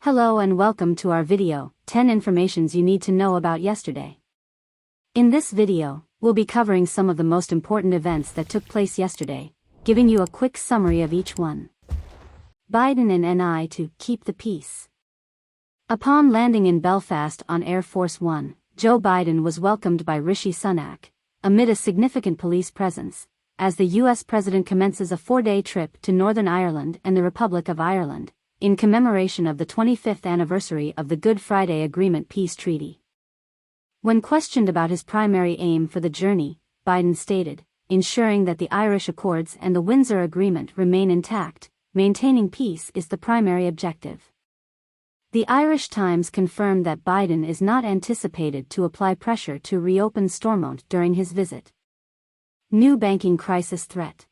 Hello and welcome to our video, 10 informations you need to know about yesterday. In this video, we'll be covering some of the most important events that took place yesterday, giving you a quick summary of each one. Biden and NI to keep the peace. Upon landing in Belfast on Air Force One, Joe Biden was welcomed by Rishi Sunak, amid a significant police presence, as the US president commences a 4-day trip to Northern Ireland and the Republic of Ireland, in commemoration of the 25th anniversary of the Good Friday Agreement peace treaty. When questioned about his primary aim for the journey, Biden stated, ensuring that the Irish Accords and the Windsor Agreement remain intact, maintaining peace is the primary objective. The Irish Times confirmed that Biden is not anticipated to apply pressure to reopen Stormont during his visit. New banking crisis threat.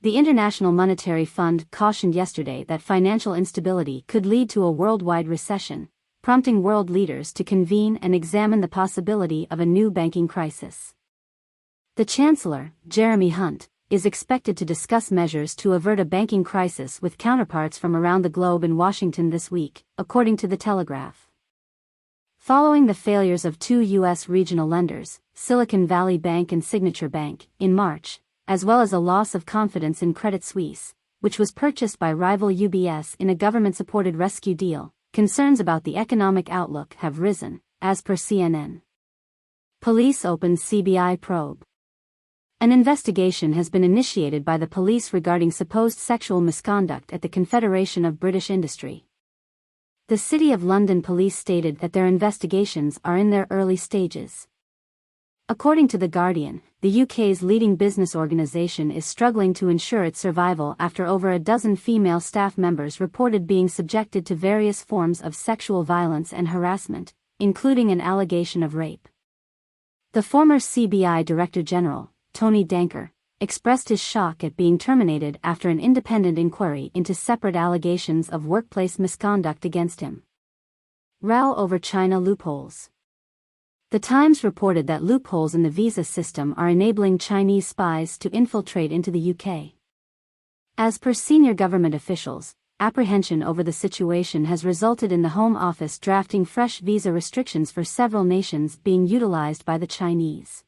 The International Monetary Fund cautioned yesterday that financial instability could lead to a worldwide recession, prompting world leaders to convene and examine the possibility of a new banking crisis. The Chancellor, Jeremy Hunt, is expected to discuss measures to avert a banking crisis with counterparts from around the globe in Washington this week, according to The Telegraph. Following the failures of two U.S. regional lenders, Silicon Valley Bank and Signature Bank, in March, as well as a loss of confidence in Credit Suisse, which was purchased by rival UBS in a government-supported rescue deal, concerns about the economic outlook have risen, as per CNN. Police open CBI probe. An investigation has been initiated by the police regarding supposed sexual misconduct at the Confederation of British Industry. The City of London police stated that their investigations are in their early stages. According to The Guardian, the UK's leading business organisation is struggling to ensure its survival after over a dozen female staff members reported being subjected to various forms of sexual violence and harassment, including an allegation of rape. The former CBI Director General, Tony Danker, expressed his shock at being terminated after an independent inquiry into separate allegations of workplace misconduct against him. Row over China loopholes. The Times reported that loopholes in the visa system are enabling Chinese spies to infiltrate into the UK. As per senior government officials, apprehension over the situation has resulted in the Home Office drafting fresh visa restrictions for several nations being utilized by the Chinese.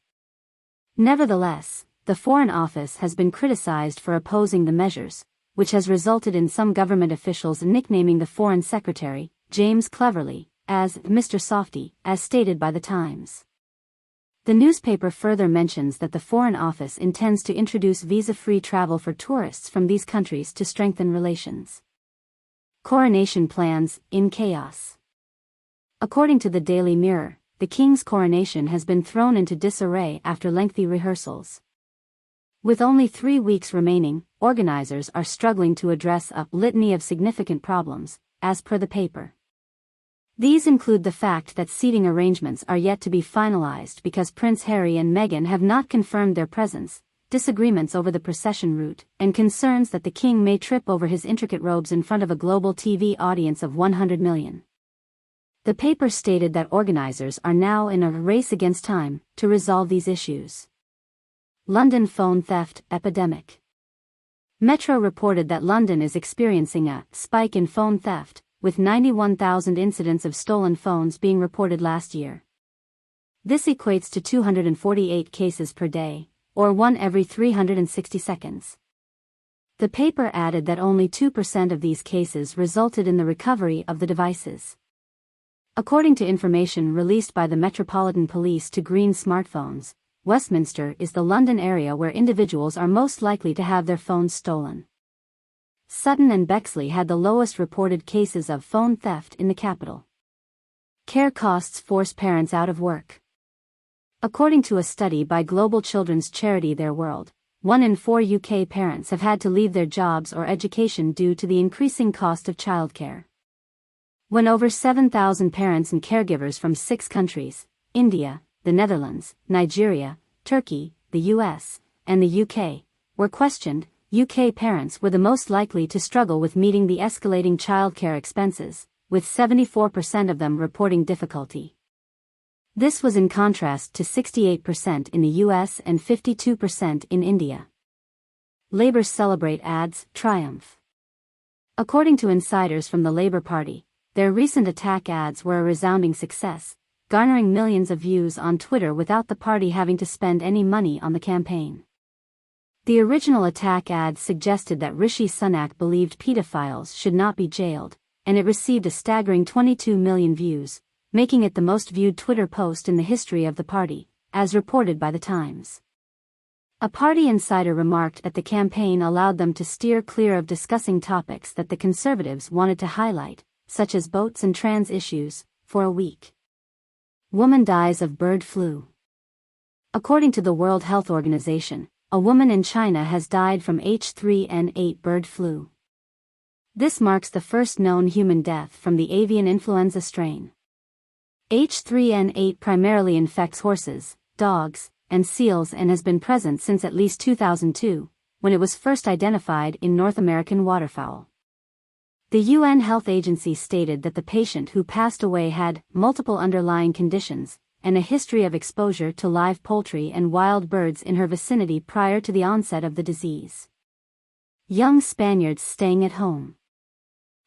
Nevertheless, the Foreign Office has been criticized for opposing the measures, which has resulted in some government officials nicknaming the Foreign Secretary, James Cleverly, as Mr. Softy, as stated by The Times. The newspaper further mentions that the Foreign Office intends to introduce visa-free travel for tourists from these countries to strengthen relations. Coronation plans in chaos. According to the Daily Mirror, the King's coronation has been thrown into disarray after lengthy rehearsals. With only 3 weeks remaining, organizers are struggling to address a litany of significant problems, as per the paper. These include the fact that seating arrangements are yet to be finalized because Prince Harry and Meghan have not confirmed their presence, disagreements over the procession route, and concerns that the King may trip over his intricate robes in front of a global TV audience of 100 million. The paper stated that organizers are now in a race against time to resolve these issues. London phone theft epidemic. Metro reported that London is experiencing a spike in phone theft, with 91,000 incidents of stolen phones being reported last year. This equates to 248 cases per day, or one every 360 seconds. The paper added that only 2% of these cases resulted in the recovery of the devices. According to information released by the Metropolitan Police to Green Smartphones, Westminster is the London area where individuals are most likely to have their phones stolen. Sutton and Bexley had the lowest reported cases of phone theft in the capital. Care costs force parents out of work. According to a study by global children's charity Their World, 1 in 4 UK parents have had to leave their jobs or education due to the increasing cost of childcare. When over 7,000 parents and caregivers from 6 countries, India, the Netherlands, Nigeria, Turkey, the US, and the UK, were questioned, UK parents were the most likely to struggle with meeting the escalating childcare expenses, with 74% of them reporting difficulty. This was in contrast to 68% in the US and 52% in India. Labour celebrate ads triumph. According to insiders from the Labour Party, their recent attack ads were a resounding success, garnering millions of views on Twitter without the party having to spend any money on the campaign. The original attack ad suggested that Rishi Sunak believed pedophiles should not be jailed, and it received a staggering 22 million views, making it the most viewed Twitter post in the history of the party, as reported by The Times. A party insider remarked that the campaign allowed them to steer clear of discussing topics that the Conservatives wanted to highlight, such as boats and trans issues, for a week. Woman dies of bird flu. According to the World Health Organization, a woman in China has died from H3N8 bird flu. This marks the first known human death from the avian influenza strain. H3N8 primarily infects horses, dogs, and seals and has been present since at least 2002, when it was first identified in North American waterfowl. The UN Health Agency stated that the patient who passed away had multiple underlying conditions and a history of exposure to live poultry and wild birds in her vicinity prior to the onset of the disease. Young Spaniards staying at home.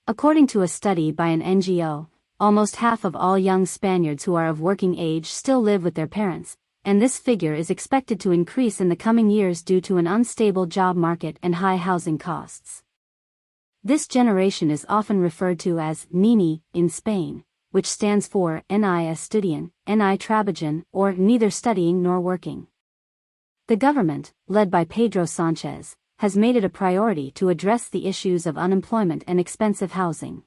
According to a study by an NGO, almost half of all young Spaniards who are of working age still live with their parents, and this figure is expected to increase in the coming years due to an unstable job market and high housing costs. This generation is often referred to as Nini in Spain, which stands for ni estudian, ni trabajan, or neither studying nor working. The government, led by Pedro Sanchez, has made it a priority to address the issues of unemployment and expensive housing.